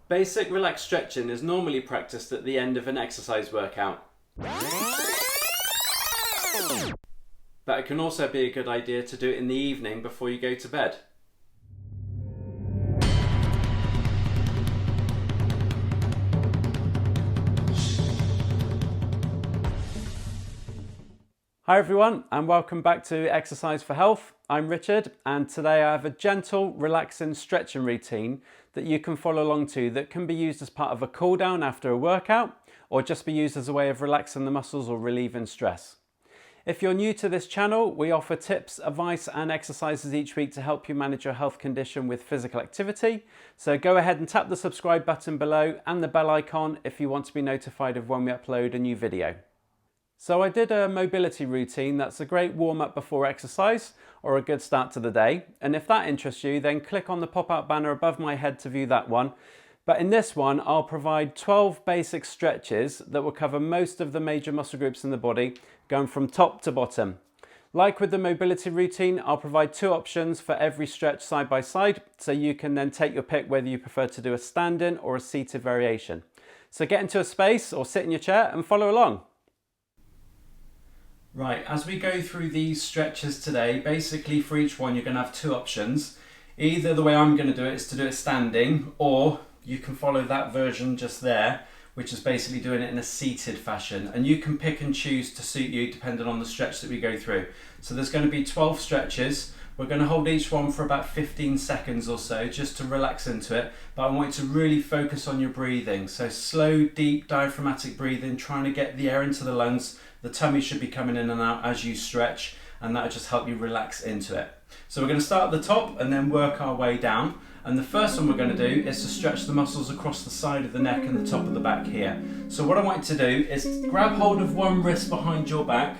Basic relaxed stretching is normally practiced at the end of an exercise workout. But it can also be a good idea to do it in the evening before you go to bed. Hi everyone, and welcome back to Exercise for Health. I'm Richard, and today I have a gentle, relaxing stretching routine that you can follow along to that can be used as part of a cool down after a workout, or just be used as a way of relaxing the muscles or relieving stress. If you're new to this channel, we offer tips, advice and exercises each week to help you manage your health condition with physical activity. So go ahead and tap the subscribe button below and the bell icon if you want to be notified of when we upload a new video. So I did a mobility routine that's a great warm-up before exercise or a good start to the day. And if that interests you, then click on the pop-out banner above my head to view that one. But in this one, I'll provide 12 basic stretches that will cover most of the major muscle groups in the body, going from top to bottom. Like with the mobility routine, I'll provide two options for every stretch side by side, so you can then take your pick whether you prefer to do a standing or a seated variation. So get into a space or sit in your chair and follow along. Right, as we go through these stretches today, basically for each one you're going to have two options. Either the way I'm going to do it is to do it standing, or you can follow that version just there, which is basically doing it in a seated fashion. And you can pick and choose to suit you depending on the stretch that we go through. So there's going to be 12 stretches. We're going to hold each one for about 15 seconds or so just to relax into it. But I want you to really focus on your breathing. So slow, deep, diaphragmatic breathing, trying to get the air into the lungs. The tummy should be coming in and out as you stretch, and that'll just help you relax into it. So we're going to start at the top and then work our way down. And the first one we're going to do is to stretch the muscles across the side of the neck and the top of the back here. So what I want you to do is grab hold of one wrist behind your back,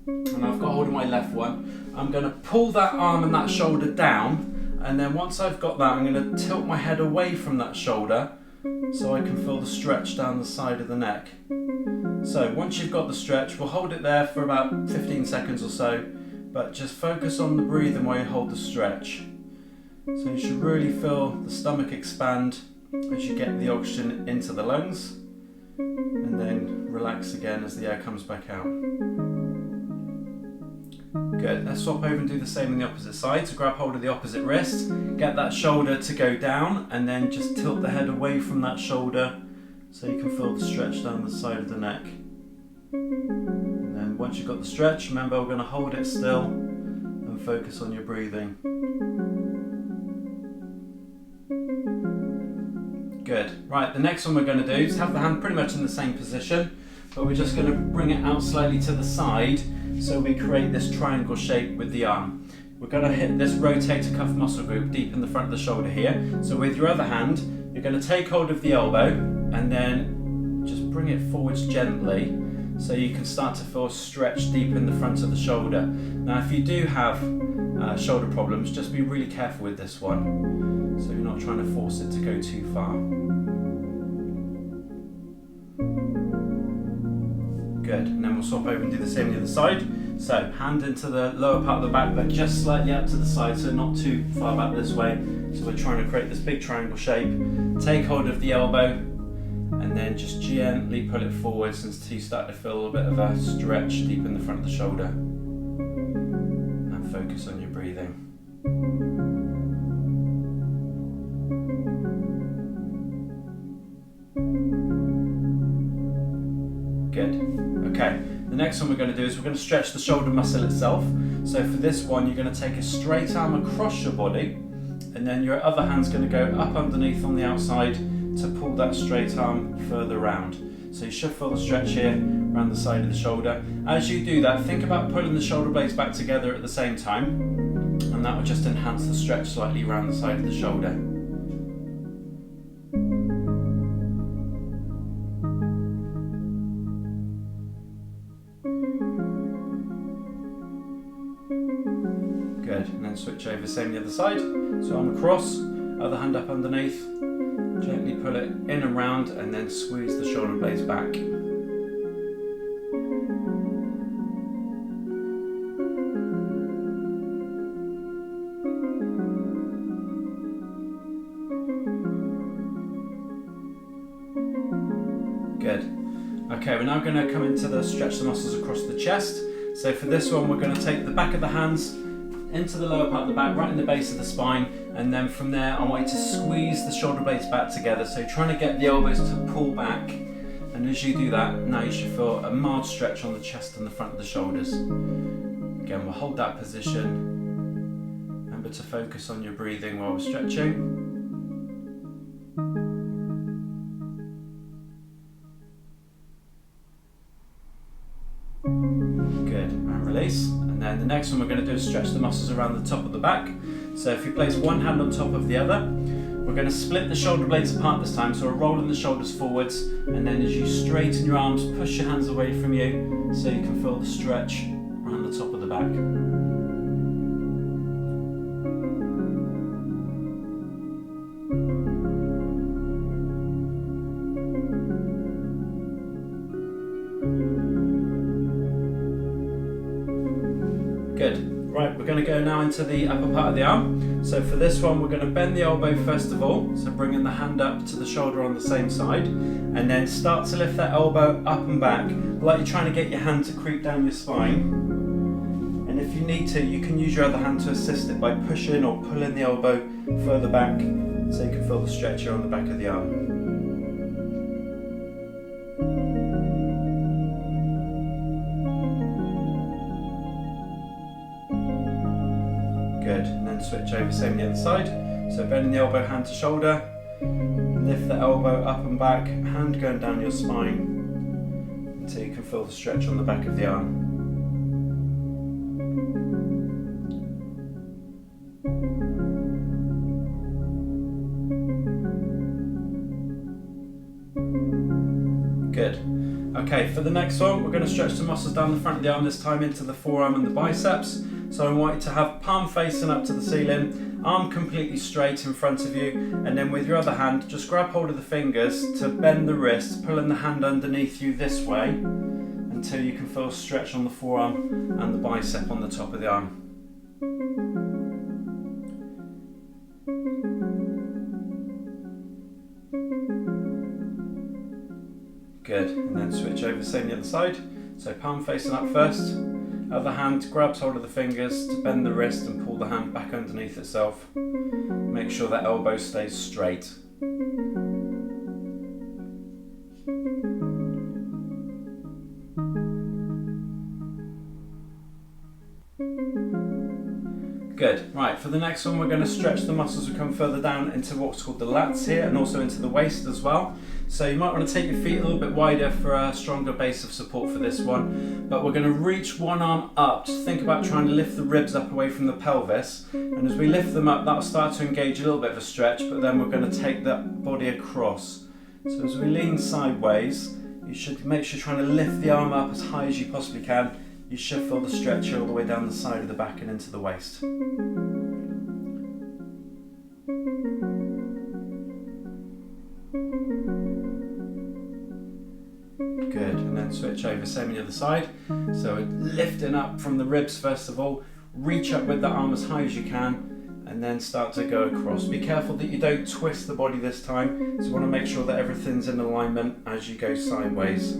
and I've got hold of my left one. I'm going to pull that arm and that shoulder down, and then once I've got that, I'm going to tilt my head away from that shoulder so I can feel the stretch down the side of the neck. So once you've got the stretch, we'll hold it there for about 15 seconds or so, but just focus on the breathing while you hold the stretch. So you should really feel the stomach expand as you get the oxygen into the lungs, and then relax again as the air comes back out. Good, let's swap over and do the same on the opposite side. So grab hold of the opposite wrist, get that shoulder to go down, and then just tilt the head away from that shoulder so you can feel the stretch down the side of the neck. And then once you've got the stretch, remember we're going to hold it still and focus on your breathing. Good. Right, the next one we're going to do is have the hand pretty much in the same position, but we're just going to bring it out slightly to the side so we create this triangle shape with the arm. We're going to hit this rotator cuff muscle group deep in the front of the shoulder here. So with your other hand, you're going to take hold of the elbow and then just bring it forwards gently so you can start to feel stretch deep in the front of the shoulder. Now if you do have shoulder problems, just be really careful with this one so you're not trying to force it to go too far. Good, and then we'll swap over and do the same on the other side. So hand into the lower part of the back, but just slightly out to the side, so not too far back this way. So we're trying to create this big triangle shape. Take hold of the elbow and then just gently pull it forwards until you start to feel a bit of a stretch deep in the front of the shoulder. And focus on your breathing. Good. Okay, the next one we're going to do is we're going to stretch the shoulder muscle itself. So for this one, you're going to take a straight arm across your body, and then your other hand's going to go up underneath on the outside to pull that straight arm further round. So you should feel the stretch here around the side of the shoulder. As you do that, think about pulling the shoulder blades back together at the same time, and that will just enhance the stretch slightly around the side of the shoulder. Good, and then switch over, same the other side. So arm across, other hand up underneath, gently pull it in and round and then squeeze the shoulder blades back. Good. Okay, we're now going to come into the stretch the muscles across the chest. So for this one, we're going to take the back of the hands into the lower part of the back, right in the base of the spine, and then from there I want you to squeeze the shoulder blades back together, so trying to get the elbows to pull back, and as you do that, now you should feel a mild stretch on the chest and the front of the shoulders. Again, we'll hold that position. Remember to focus on your breathing while we're stretching. Good, and release. And then the next one we're going to do is stretch the muscles around the top of the back. So if you place one hand on top of the other, we're going to split the shoulder blades apart this time, so we're rolling the shoulders forwards, and then as you straighten your arms, push your hands away from you so you can feel the stretch around the top of the back. Good. Right, we're going to go now into the upper part of the arm. So for this one, we're going to bend the elbow first of all, so bringing the hand up to the shoulder on the same side, and then start to lift that elbow up and back, like you're trying to get your hand to creep down your spine. And if you need to, you can use your other hand to assist it by pushing or pulling the elbow further back, so you can feel the stretch here on the back of the arm. Good, and then switch over, same the other side. So bending the elbow hand to shoulder, lift the elbow up and back, hand going down your spine until you can feel the stretch on the back of the arm. Good. Okay, for the next one, we're going to stretch the muscles down the front of the arm, this time into the forearm and the biceps. So I want you to have palm facing up to the ceiling, arm completely straight in front of you, and then with your other hand, just grab hold of the fingers to bend the wrist, pulling the hand underneath you this way until you can feel a stretch on the forearm and the bicep on the top of the arm. Good, and then switch over, same the other side. So palm facing up first. Other hand grabs hold of the fingers to bend the wrist and pull the hand back underneath itself. Make sure that elbow stays straight. Good. Right, for the next one we're going to stretch the muscles and come further down into what's called the lats here, and also into the waist as well. So you might want to take your feet a little bit wider for a stronger base of support for this one. But we're going to reach one arm up. Just think about trying to lift the ribs up away from the pelvis. And as we lift them up, that'll start to engage a little bit of a stretch, but then we're going to take that body across. So as we lean sideways, you should make sure you're trying to lift the arm up as high as you possibly can. You should feel the stretch all the way down the side of the back and into the waist. Good, and then switch over, same on the other side. So lifting up from the ribs first of all, reach up with the arm as high as you can, and then start to go across. Be careful that you don't twist the body this time, so you want to make sure that everything's in alignment as you go sideways.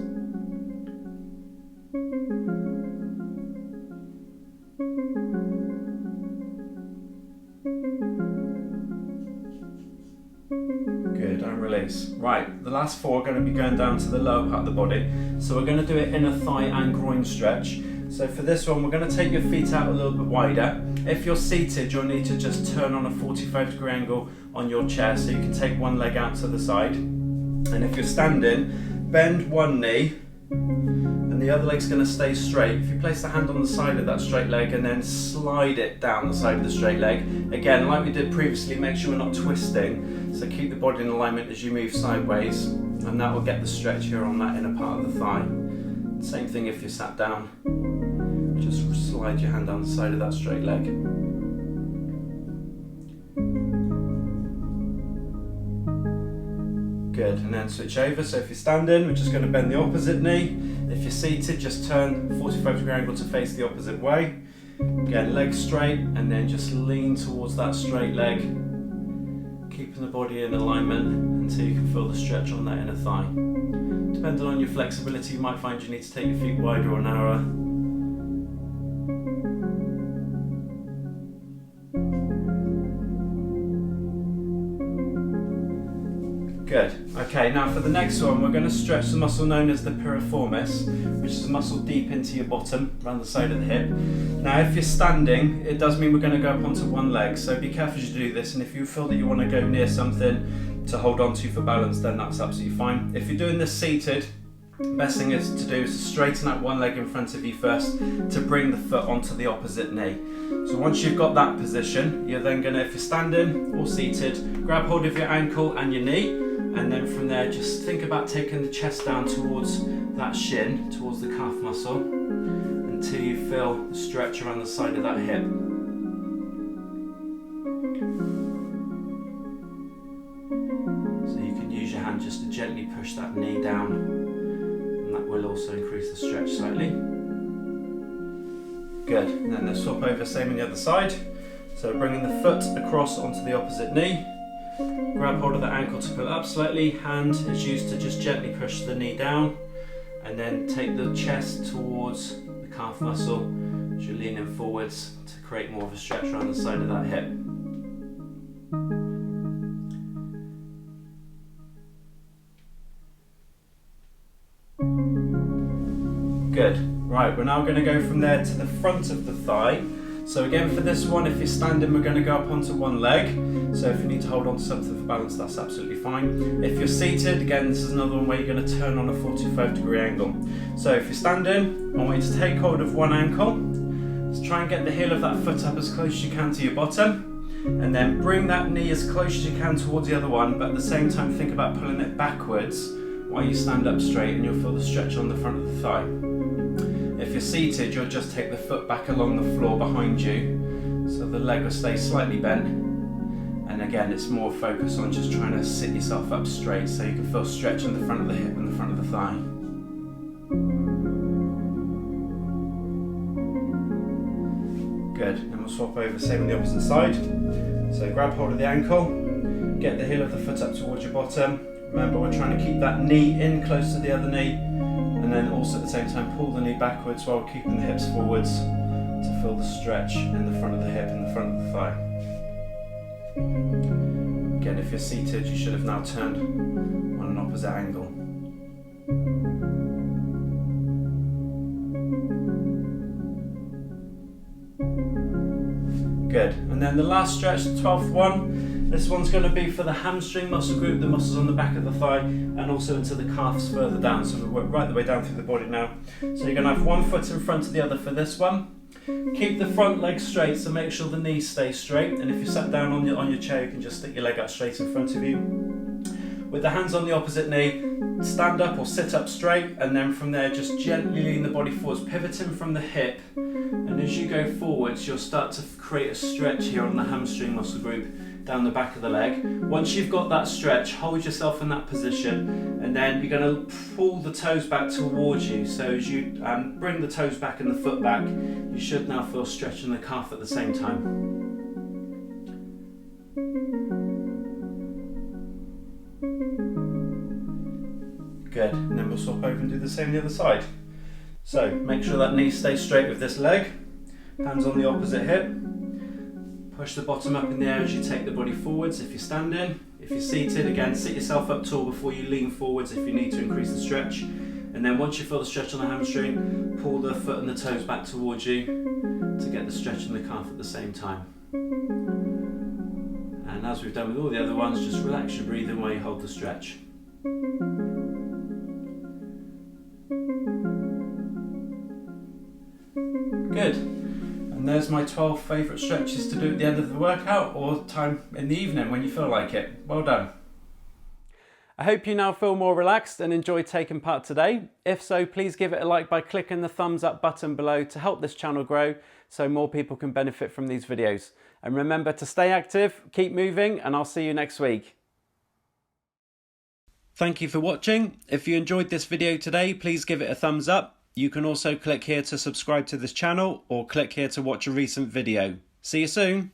Good, and release. Right, the last four are going to be going down to the lower part of the body. So we're going to do it in a thigh and groin stretch. So for this one, we're going to take your feet out a little bit wider. If you're seated, you'll need to just turn on a 45-degree angle on your chair so you can take one leg out to the side. And if you're standing, bend one knee and the other leg's going to stay straight. If you place the hand on the side of that straight leg and then slide it down the side of the straight leg, again, like we did previously, make sure we're not twisting. So keep the body in alignment as you move sideways, and that will get the stretch here on that inner part of the thigh. Same thing if you're sat down. Just slide your hand down the side of that straight leg. Good, and then switch over. So if you're standing, we're just going to bend the opposite knee. If you're seated, just turn 45-degree angle to face the opposite way. Again, leg straight, and then just lean towards that straight leg, keeping the body in alignment until you can feel the stretch on that inner thigh. Depending on your flexibility, you might find you need to take your feet wider or narrower. Good. Okay, now for the next one, we're going to stretch the muscle known as the piriformis, which is a muscle deep into your bottom, around the side of the hip. Now, if you're standing, it does mean we're going to go up onto one leg, so be careful as you do this, and if you feel that you want to go near something to hold on to for balance, then that's absolutely fine. If you're doing this seated, the best thing is to do is to straighten out one leg in front of you first to bring the foot onto the opposite knee. So once you've got that position, you're then going to, if you're standing or seated, grab hold of your ankle and your knee, and then from there just think about taking the chest down towards that shin, towards the calf muscle, until you feel the stretch around the side of that hip. So you can use your hand just to gently push that knee down, and that will also increase the stretch slightly. Good, and then let's swap over, same on the other side. So bringing the foot across onto the opposite knee, grab hold of the ankle to pull it up slightly, hand is used to just gently push the knee down, and then take the chest towards the calf muscle as you're leaning forwards to create more of a stretch around the side of that hip. Good. Right, we're now going to go from there to the front of the thigh. So again, for this one, if you're standing, we're going to go up onto one leg. So if you need to hold on to something for balance, that's absolutely fine. If you're seated, again, this is another one where you're going to turn on a 45-degree angle. So if you're standing, I want you to take hold of one ankle. Just try and get the heel of that foot up as close as you can to your bottom. And then bring that knee as close as you can towards the other one, but at the same time, think about pulling it backwards while you stand up straight, and you'll feel the stretch on the front of the thigh. If you're seated, you'll just take the foot back along the floor behind you, so the leg will stay slightly bent. And again, it's more focus on just trying to sit yourself up straight so you can feel stretch on the front of the hip and the front of the thigh. Good, and we'll swap over, same on the opposite side. So grab hold of the ankle, get the heel of the foot up towards your bottom. Remember, we're trying to keep that knee in close to the other knee, and then also at the same time pull the knee backwards while keeping the hips forwards to feel the stretch in the front of the hip and the front of the thigh. Again, if you're seated, you should have now turned on an opposite angle. Good, and then the last stretch, the 12th one, this one's going to be for the hamstring muscle group, the muscles on the back of the thigh, and also into the calves further down. So we'll work right the way down through the body now. So you're going to have one foot in front of the other for this one. Keep the front leg straight, so make sure the knees stay straight. And if you're sat down on your chair, you can just stick your leg out straight in front of you. With the hands on the opposite knee, stand up or sit up straight, and then from there just gently lean the body forwards, pivoting from the hip. And as you go forwards, you'll start to create a stretch here on the hamstring muscle group down the back of the leg. Once you've got that stretch, hold yourself in that position, and then you're going to pull the toes back towards you. So as you bring the toes back and the foot back, you should now feel stretch in the calf at the same time. Good, and then we'll swap over and do the same on the other side. So make sure that knee stays straight with this leg, hands on the opposite hip. Push the bottom up in the air as you take the body forwards if you're standing. If you're seated, again, sit yourself up tall before you lean forwards if you need to increase the stretch. And then once you feel the stretch on the hamstring, pull the foot and the toes back towards you to get the stretch in the calf at the same time. And as we've done with all the other ones, just relax your breathing while you hold the stretch. Good. And there's my 12 favourite stretches to do at the end of the workout or time in the evening when you feel like it. Well done. I hope you now feel more relaxed and enjoy taking part today. If so, please give it a like by clicking the thumbs up button below to help this channel grow so more people can benefit from these videos. And remember to stay active, keep moving, and I'll see you next week. Thank you for watching. If you enjoyed this video today, please give it a thumbs up. You can also click here to subscribe to this channel or click here to watch a recent video. See you soon.